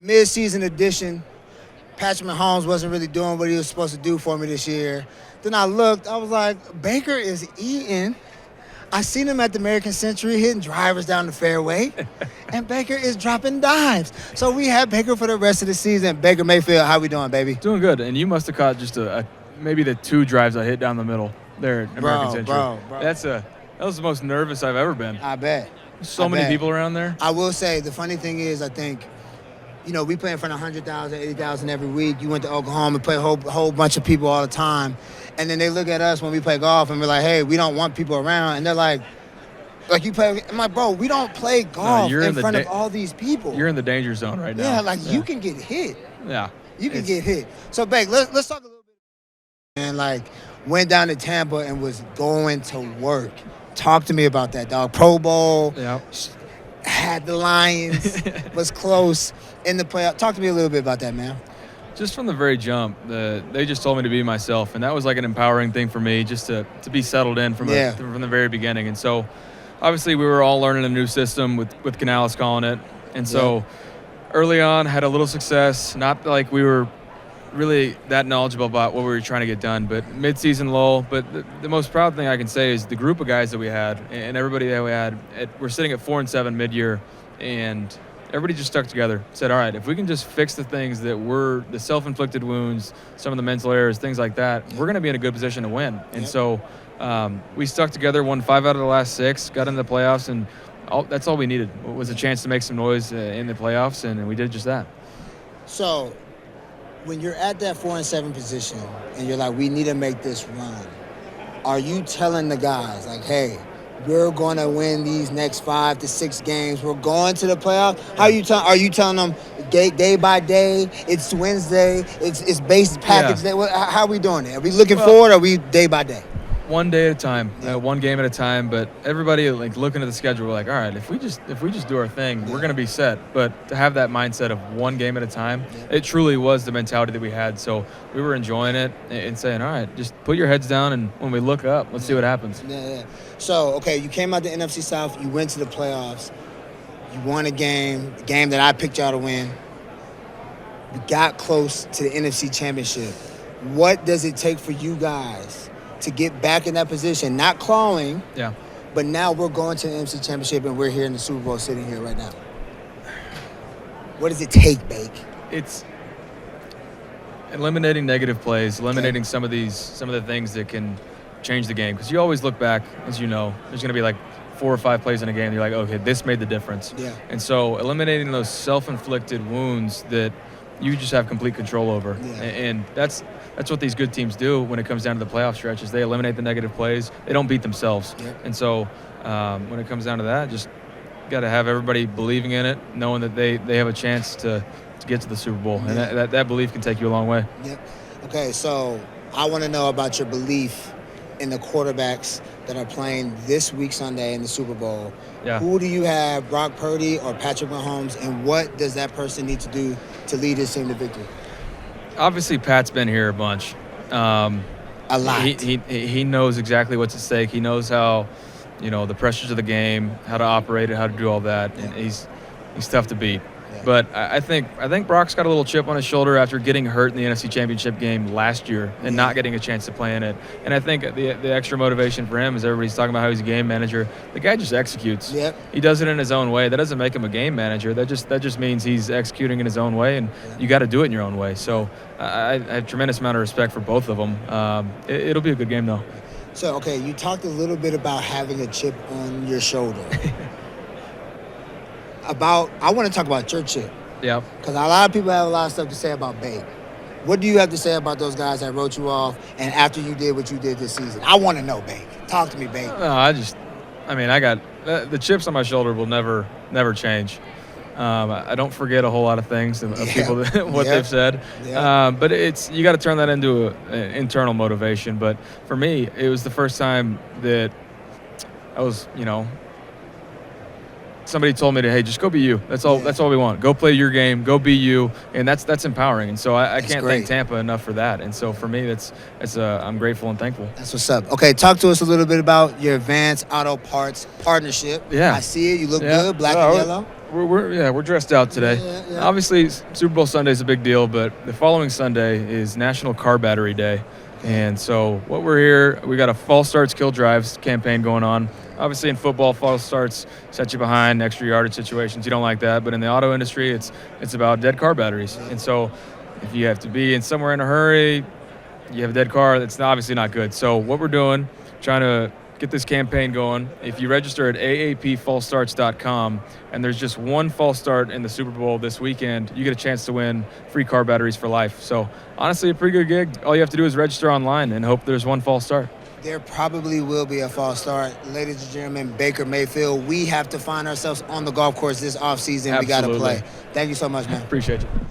Mid-season edition, Patrick Mahomes wasn't really doing what he was supposed to do for me this year. Then I looked, I was like, Baker is eating. I seen him at the American Century hitting drivers down the fairway, and Baker is dropping dimes. So we have Baker for the rest of the season. Baker Mayfield, how we doing, baby? Doing good, and you must have caught just maybe the two drives I hit down the middle there at American Century. Bro. That was the most nervous I've ever been. I bet. So many people around there. I will say, the funny thing is, I think, we play in front of 100,000, 80,000 every week. You went to Oklahoma and play a whole bunch of people all the time. And then they look at us when we play golf and we're like, hey, we don't want people around. And they're like you play. I'm like, bro, we don't play golf in front of all these people. You're in the danger zone right now. Yeah, you can get hit. Yeah. You can get hit. So, Beck, let's talk a little bit. And, went down to Tampa and was going to work. Talk to me about that, dog. Pro Bowl. Yeah. Had the Lions. Was close in the playoff. Talk to me a little bit about that, man. Just from the very jump, they just told me to be myself, and that was like an empowering thing for me, just to be settled in from the very beginning. And so, obviously, we were all learning a new system with Canales calling it, and so early on had a little success. Not like we were really that knowledgeable about what we were trying to get done, but mid-season lull. But the most proud thing I can say is the group of guys that we had and everybody that we had. We're sitting at 4-7 mid-year, and everybody just stuck together. Said, all right, if we can just fix the things that were the self-inflicted wounds, some of the mental errors, things like that, we're going to be in a good position to win. And so we stuck together, won 5 out of the last 6, got into the playoffs, and that's all we needed was a chance to make some noise in the playoffs, and we did just that. So when you're at that 4-7 position and you're like, we need to make this run, are you telling the guys, like, hey, we're going to win these next 5 to 6 games. We're going to the playoffs. Are you telling them day by day? It's Wednesday. It's base package day. How are we doing it? Are we looking forward, or are we day by day? One day at a time, one game at a time. But everybody looking at the schedule, we're like, all right, if we just do our thing, we're going to be set. But to have that mindset of one game at a time, it truly was the mentality that we had. So we were enjoying it and saying, all right, just put your heads down, and when we look up, let's see what happens. Yeah. So, okay, you came out the NFC South. You went to the playoffs. You won a game that I picked y'all to win. We got close to the NFC Championship. What does it take for you guys to get back in that position? Not clawing, but now we're going to the NFC Championship, and we're here in the Super Bowl sitting here right now. What does it take, Bake? It's eliminating negative plays, eliminating some of the things that can change the game. Because you always look back, as you know, there's going to be 4 or 5 plays in a game. You're like, okay, this made the difference. Yeah. And so eliminating those self-inflicted wounds that you just have complete control over. Yeah. And that's what these good teams do when it comes down to the playoff stretches. They eliminate the negative plays. They don't beat themselves. Yep. And so when it comes down to that, just got to have everybody believing in it, knowing that they have a chance to get to the Super Bowl. And that belief can take you a long way. Yep. Okay, so I want to know about your belief in the quarterbacks that are playing this week Sunday in the Super Bowl. Yeah. Who do you have, Brock Purdy or Patrick Mahomes, and what does that person need to do to lead his team to victory? Obviously, Pat's been here a bunch. A lot. He knows exactly what's at stake. He knows how, the pressures of the game, how to operate it, how to do all that, and he's tough to beat. Yeah. But I think Brock's got a little chip on his shoulder after getting hurt in the NFC Championship game last year and not getting a chance to play in it. And I think the extra motivation for him is everybody's talking about how he's a game manager. The guy just executes. Yep. He does it in his own way. That doesn't make him a game manager. That just means he's executing in his own way, and you got to do it in your own way. So I have a tremendous amount of respect for both of them. It'll be a good game, though. So, okay, you talked a little bit about having a chip on your shoulder. I want to talk about your chip. Yeah. Because a lot of people have a lot of stuff to say about Babe. What do you have to say about those guys that wrote you off and after you did what you did this season? I want to know, Babe. Talk to me, Babe. No, I got the chips on my shoulder will never change. I don't forget a whole lot of things of people they've said. Yeah. But you got to turn that into an internal motivation. But for me, it was the first time that I was, somebody told me hey, just go be you. That's all. Yeah. That's all we want. Go play your game. Go be you, and that's empowering. And so I can't thank Tampa enough for that. And so for me, I'm grateful and thankful. That's what's up. Okay, talk to us a little bit about your Advanced Auto Parts partnership. Yeah, I see it. You look good, black and yellow. We're dressed out today. Yeah. Obviously, Super Bowl Sunday is a big deal, but the following Sunday is National Car Battery Day. And so we got a false starts, kill drives campaign going on. Obviously in football, false starts set you behind, extra yardage situations. You don't like that. But in the auto industry, it's about dead car batteries. And so if you have to be somewhere in a hurry, you have a dead car, that's obviously not good. So what we're doing, trying to get this campaign going. If you register at aapfalsestarts.com and there's just one false start in the Super Bowl this weekend, you get a chance to win free car batteries for life. So honestly, a pretty good gig. All you have to do is register online and hope there's one false start. There probably will be a false start. Ladies and gentlemen, Baker Mayfield, we have to find ourselves on the golf course this offseason. We got to play. Thank you so much, man. Appreciate you.